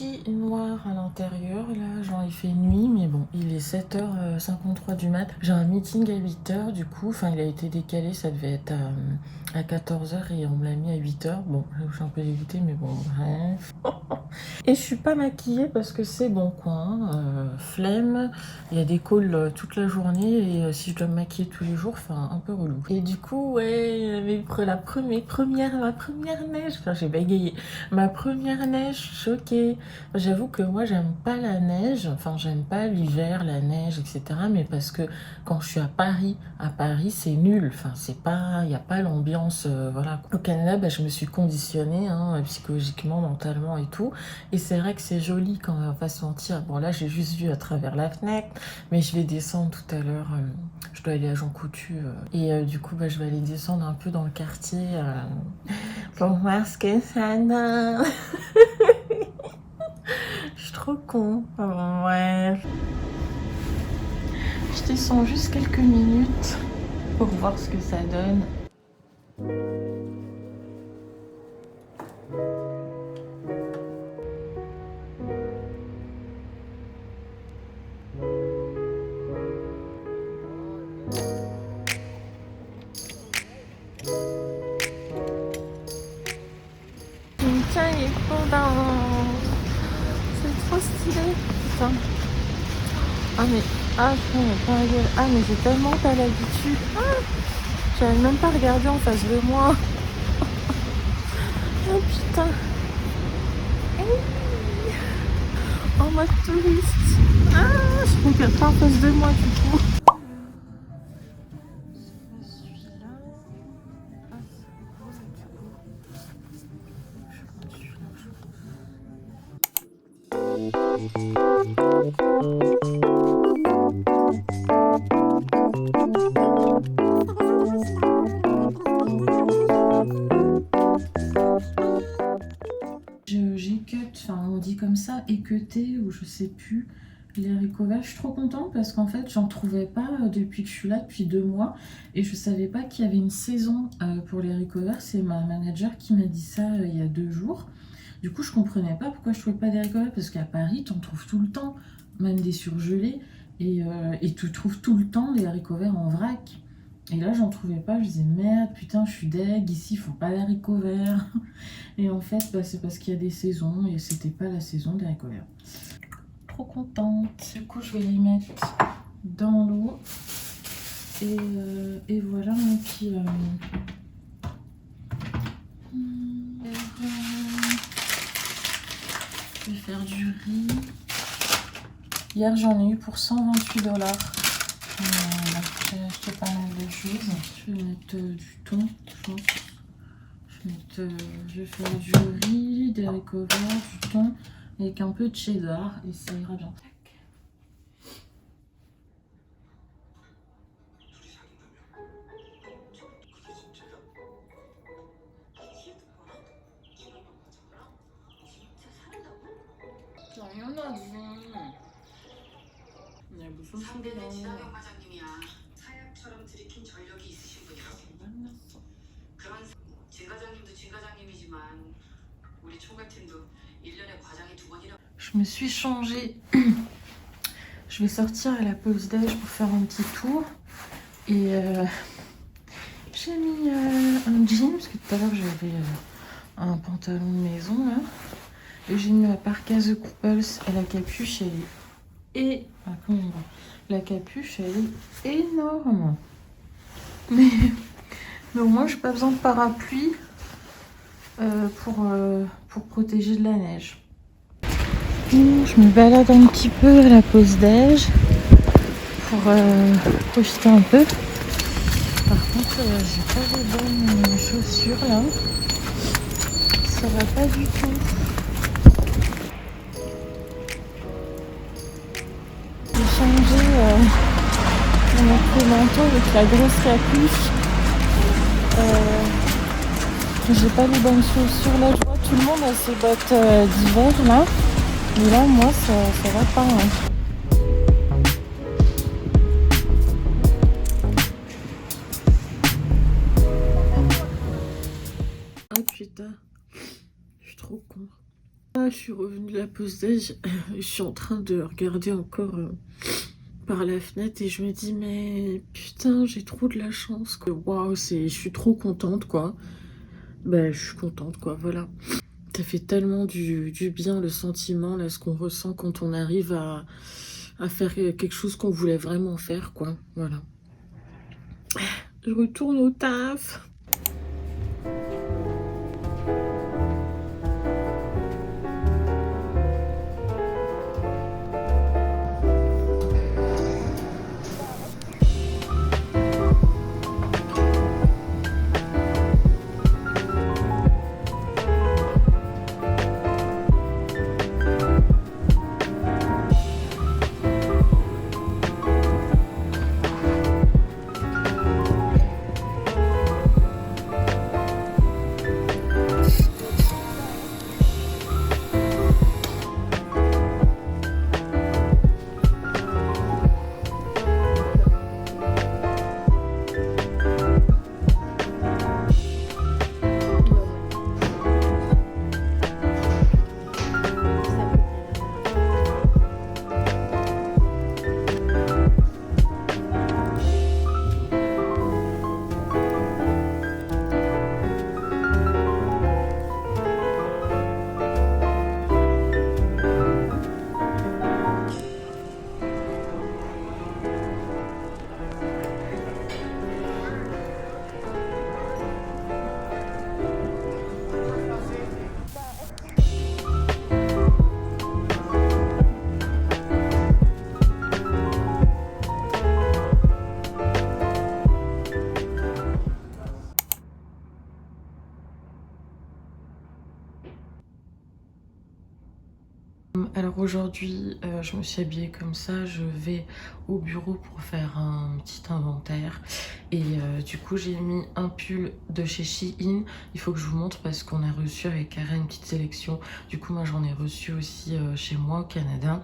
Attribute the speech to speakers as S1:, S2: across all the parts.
S1: archi noir à l'intérieur, là, genre il fait nuit, mais bon, il est 7h53 du mat. J'ai un meeting à 8h, du coup, enfin il a été décalé, ça devait être à 14h et on me l'a mis à 8h. Bon, je suis un peu dégoûtée, mais bon, bref. Et je suis pas maquillée parce que c'est bon coin, flemme, il y a des calls toute la journée et si je dois me maquiller tous les jours, enfin un peu relou. Et du coup, ouais, avec ma première neige, enfin j'ai bégayé, ma première neige, choquée. J'avoue que moi j'aime pas la neige, enfin j'aime pas l'hiver, la neige, etc. Mais parce que quand je suis à Paris c'est nul, enfin c'est pas, il n'y a pas l'ambiance, voilà. Au Canada, bah, je me suis conditionnée, hein, psychologiquement, mentalement et tout. Et c'est vrai que c'est joli quand on va pas se mentir. Bon là j'ai juste vu à travers la fenêtre, mais je vais descendre tout à l'heure. Je dois aller à Jean Coutu et du coup bah, je vais aller descendre un peu dans le quartier pour voir ce que ça donne. Je suis trop con. Enfin, bref. Je descends juste quelques minutes pour voir ce que ça donne. Tiens, il est pendant. C'est trop stylé. Putain. Ah mais. Ah putain, mais pas la gueule. Ah mais j'ai tellement pas l'habitude. Ah, j'avais même pas regardé en face de moi. Oh putain. Hey. En mode touriste. Ah, je regarde pas en face de moi du coup. J'ai cut, enfin on dit comme ça, équeuté ou je sais plus, les haricots verts. Je suis trop contente parce qu'en fait j'en trouvais pas depuis que je suis là, depuis 2 mois. Et je savais pas qu'il y avait une saison pour les haricots verts. C'est ma manager qui m'a dit ça il y a 2 jours. Du coup je comprenais pas pourquoi je trouvais pas des haricots verts. Parce qu'à Paris t'en trouves tout le temps, même des surgelés. Et tu trouves tout le temps des haricots verts en vrac. Et là j'en trouvais pas, je disais merde, putain je suis deg, ici il faut pas d'haricots verts. Et en fait bah, c'est parce qu'il y a des saisons et c'était pas la saison des haricots verts. Trop contente. Du coup je vais les mettre dans l'eau. Et voilà mon petit... Je vais faire du riz. Hier j'en ai eu pour 128 $. J'ai acheté pas mal de choses. Je vais mettre du thon, je pense. Je vais faire du riz, des haricots verts, du thon avec un peu de cheddar et ça ira bien. 당연하지. 내 무슨 소리야.
S2: 진학영 과장님이야. 사약처럼 들이킨 전력이 있으신 분이라.
S1: 만났어.
S2: 그런 진 과장님도 진 과장님이지만 우리 총괄팀도 1년에 과장이 2번이라.
S1: Je me suis changée. Je vais sortir à la pause déj pour faire un petit tour. Et j'ai mis un jean parce que tout à l'heure j'avais un pantalon de maison là. Et j'ai mis ma parkasse de Couples et la capuche elle est la capuche elle est énorme. Mais au moins j'ai pas besoin de parapluie pour protéger de la neige. Je me balade un petit peu à la pause déj pour profiter un peu. Par contre j'ai pas de bonnes chaussures là. Ça va pas du tout. J'ai changé mon petit manteau avec la grosse capuche. J'ai pas les bonnes chaussures là. Je vois tout le monde a ses bottes d'hiver là. Mais là moi ça va pas. Hein. Oh putain, je suis trop con. Ah, je suis revenue de la pause déj. Je suis en train de regarder encore par la fenêtre et je me dis mais putain j'ai trop de la chance quoi. Waouh, je suis trop contente quoi. Ben je suis contente quoi, voilà. Ça fait tellement du bien le sentiment là, ce qu'on ressent quand on arrive à faire quelque chose qu'on voulait vraiment faire quoi, voilà. Je retourne au taf. Alors aujourd'hui, je me suis habillée comme ça, je vais au bureau pour faire un petit inventaire et du coup j'ai mis un pull de chez Shein. Il faut que je vous montre parce qu'on a reçu avec Karen une petite sélection. Du coup moi j'en ai reçu aussi chez moi au Canada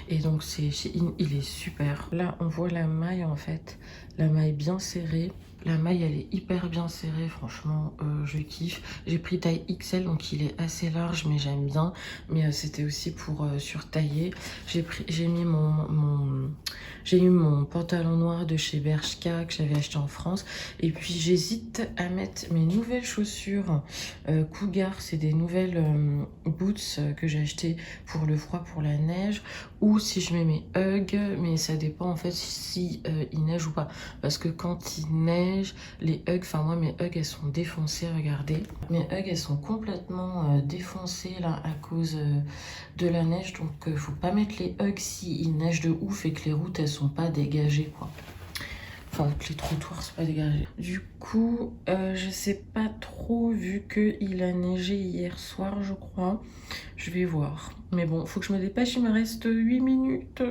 S1: et donc c'est Shein, il est super. Là on voit la maille en fait, la maille bien serrée. La maille elle est hyper bien serrée, franchement je kiffe. J'ai pris taille XL donc il est assez large mais j'aime bien. Mais c'était aussi pour surtailler. J'ai mis j'ai eu mon pantalon noir de chez Bershka que j'avais acheté en France. Et puis j'hésite à mettre mes nouvelles chaussures Cougar. C'est des nouvelles boots que j'ai acheté pour le froid, pour la neige. Ou si je mets mes Ugg, mais ça dépend en fait si il neige ou pas. Parce que quand il neige, les Ugg, enfin moi mes Ugg elles sont défoncées, regardez. Mes Ugg elles sont complètement défoncées là à cause de la neige. Donc faut pas mettre les Ugg si il neige de ouf et que les routes elles sont pas dégagées quoi. Enfin que les trottoirs sont pas dégagés. Du coup je sais pas trop vu que il a neigé hier soir je crois. Je vais voir. Mais bon faut que je me dépêche, il me reste 8 minutes.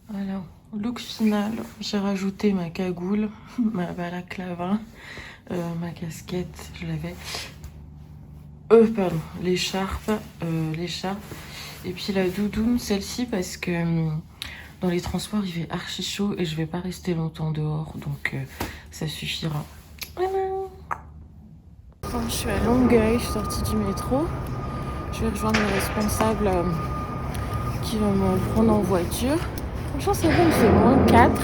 S1: Voilà, look final. J'ai rajouté ma cagoule, ma balaclava, ma casquette, je l'avais. Pardon, l'écharpe, et puis la doudoune, celle-ci parce que dans les transports il fait archi chaud et je vais pas rester longtemps dehors, donc ça suffira. Voilà. Quand je suis à Longueuil, je suis sortie du métro, je vais rejoindre le responsable qui va me prendre en voiture. Franchement ça va, il fait moins 4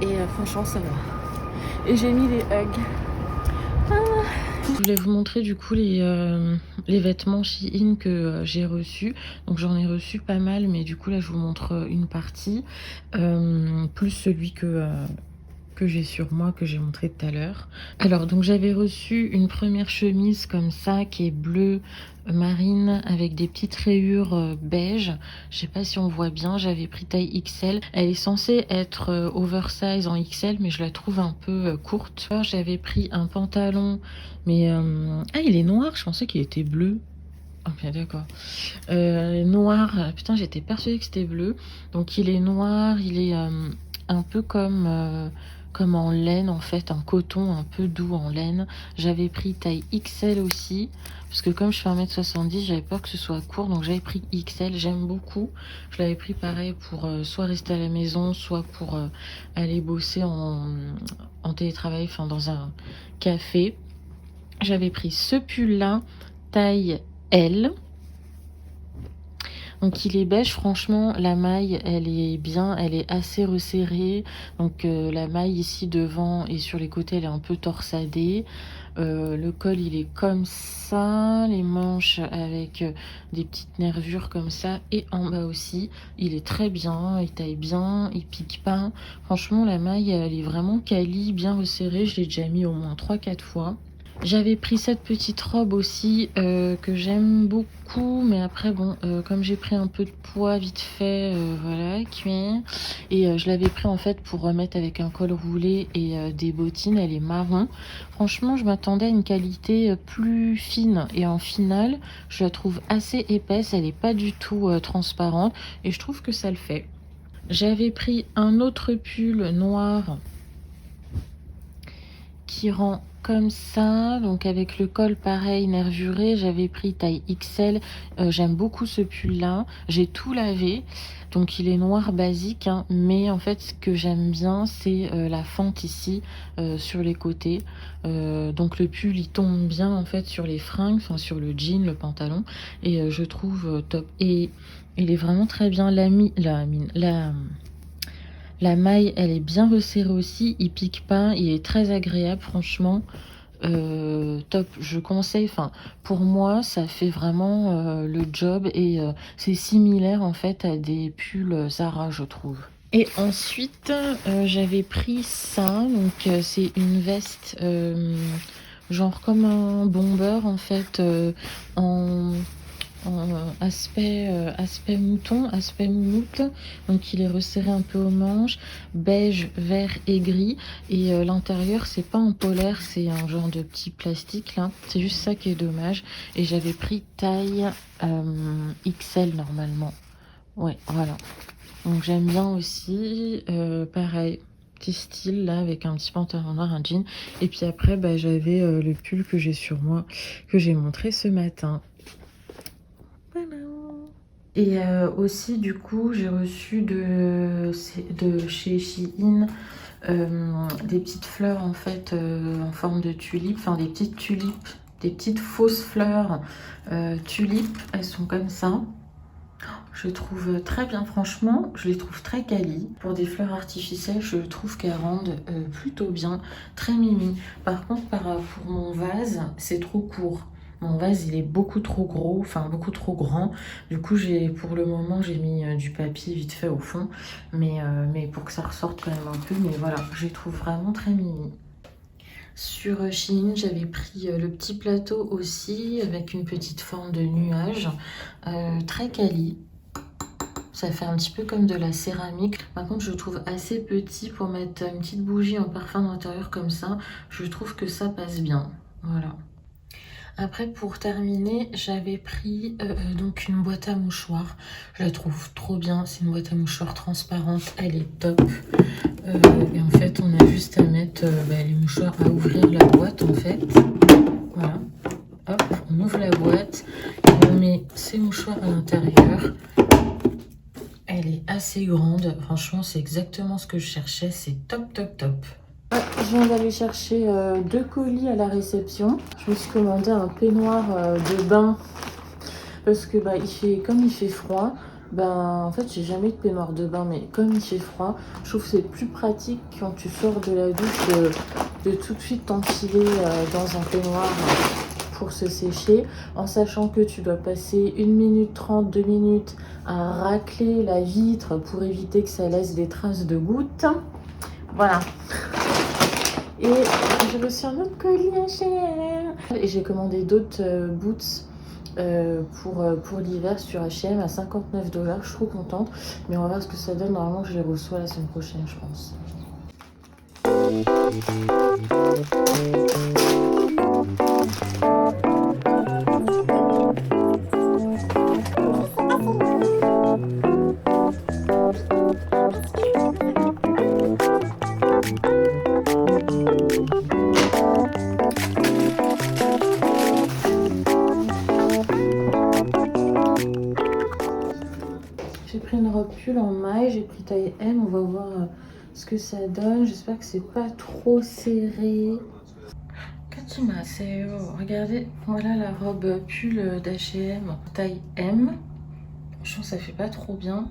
S1: et franchement ça va. Et j'ai mis les Hugs. Je voulais vous montrer du coup les vêtements Shein que j'ai reçus. Donc j'en ai reçu pas mal, mais du coup là je vous montre une partie. Plus celui que j'ai sur moi, que j'ai montré tout à l'heure. Alors donc j'avais reçu une première chemise comme ça qui est bleue marine avec des petites rayures beige. Je sais pas si on voit bien, j'avais pris taille XL. Elle est censée être oversize en XL mais je la trouve un peu courte. Alors j'avais pris un pantalon mais ah il est noir, je pensais qu'il était bleu. Ok d'accord. Noir, putain j'étais persuadée que c'était bleu. Donc il est noir, il est un peu comme en laine en fait, un coton un peu doux en laine. J'avais pris taille XL aussi, parce que comme je fais 1m70, j'avais peur que ce soit court, donc j'avais pris XL, j'aime beaucoup. Je l'avais pris pareil pour soit rester à la maison, soit pour aller bosser en télétravail, enfin dans un café. J'avais pris ce pull là, taille L. Donc il est beige, franchement la maille elle est bien, elle est assez resserrée. Donc la maille ici devant et sur les côtés elle est un peu torsadée. Le col il est comme ça, les manches avec des petites nervures comme ça et en bas aussi. Il est très bien, il taille bien, il pique pas. Franchement la maille elle est vraiment quali, bien resserrée, je l'ai déjà mis au moins 3-4 fois. J'avais pris cette petite robe aussi que j'aime beaucoup, mais après bon, comme j'ai pris un peu de poids vite fait, voilà, cuir, et je l'avais pris en fait pour remettre avec un col roulé et des bottines. Elle est marron. Franchement, je m'attendais à une qualité plus fine et en finale, je la trouve assez épaisse. Elle est pas du tout transparente et je trouve que ça le fait. J'avais pris un autre pull noir qui rend comme ça, donc avec le col pareil nervuré. J'avais pris taille XL. J'aime beaucoup ce pull là, j'ai tout lavé, donc il est noir basique hein, mais en fait ce que j'aime bien c'est la fente ici sur les côtés. Donc le pull il tombe bien en fait sur les fringues, enfin sur le jean, le pantalon, et je trouve top. Et il est vraiment très bien. La maille, elle est bien resserrée aussi, il pique pas, il est très agréable, franchement, top. Je conseille, enfin, pour moi, ça fait vraiment le job et c'est similaire en fait à des pulls Zara, je trouve. Et ensuite, j'avais pris ça, donc c'est une veste genre comme un bomber en fait, en aspect mouton, aspect moumoute. Donc il est resserré un peu aux manches, beige, vert et gris. Et l'intérieur, c'est pas en polaire, c'est un genre de petit plastique là. C'est juste ça qui est dommage. Et j'avais pris taille XL normalement. Ouais, voilà. Donc j'aime bien aussi. Pareil. Petit style là avec un petit pantalon noir, un jean. Et puis après, bah, j'avais le pull que j'ai sur moi, que j'ai montré ce matin. Et aussi du coup j'ai reçu de chez Shein des petites fleurs en fait en forme de tulipe, enfin des petites tulipes, des petites fausses fleurs tulipes. Elles sont comme ça. Je trouve très bien, franchement, je les trouve très quali. Pour des fleurs artificielles, je trouve qu'elles rendent plutôt bien, très mimi. Par contre, pour mon vase, c'est trop court. Mon vase, il est beaucoup trop gros, enfin beaucoup trop grand. Du coup, pour le moment, j'ai mis du papier vite fait au fond. Mais pour que ça ressorte quand même un peu. Mais voilà, je les trouve vraiment très mimi. Sur Shein, j'avais pris le petit plateau aussi, avec une petite forme de nuage. Très quali. Ça fait un petit peu comme de la céramique. Par contre, je trouve assez petit pour mettre une petite bougie en parfum d'intérieur comme ça. Je trouve que ça passe bien. Voilà. Après, pour terminer, j'avais pris donc une boîte à mouchoirs. Je la trouve trop bien. C'est une boîte à mouchoirs transparente. Elle est top. Et en fait, on a juste à mettre les mouchoirs, à ouvrir la boîte en fait. Voilà. Hop, on ouvre la boîte et on met ses mouchoirs à l'intérieur. Elle est assez grande, franchement c'est exactement ce que je cherchais, c'est top top top. Je viens d'aller chercher 2 colis à la réception. Je me suis commandé un peignoir de bain parce que comme il fait froid, en fait j'ai jamais eu de peignoir de bain, mais comme il fait froid, je trouve que c'est plus pratique quand tu sors de la douche de tout de suite t'enfiler dans un peignoir pour se sécher, en sachant que tu dois passer 1 minute 30, 2 minutes à racler la vitre pour éviter que ça laisse des traces de gouttes. Voilà. Et j'ai reçu un autre colis H&M. Et j'ai commandé d'autres boots pour l'hiver sur H&M à 59 $. Je suis trop contente. Mais on va voir ce que ça donne. Normalement, je les reçois la semaine prochaine, je pense. J'ai pris une robe pull en maille, j'ai pris taille M, on va voir ce que ça donne. J'espère que c'est pas trop serré. Regardez, voilà la robe pull d'H&M taille M. Franchement, ça fait pas trop bien.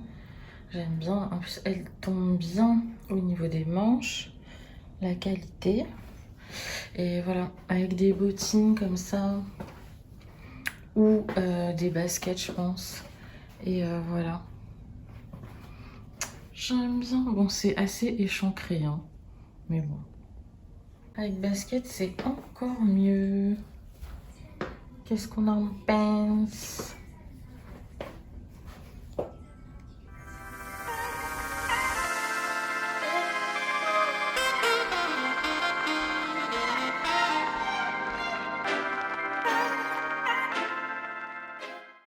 S1: J'aime bien. En plus, elle tombe bien au niveau des manches. La qualité. Et voilà, avec des bottines comme ça. Ou des baskets, je pense. Et voilà. J'aime bien. Bon, c'est assez échancré, hein. Mais bon. Avec basket, c'est encore mieux. Qu'est-ce qu'on en pense?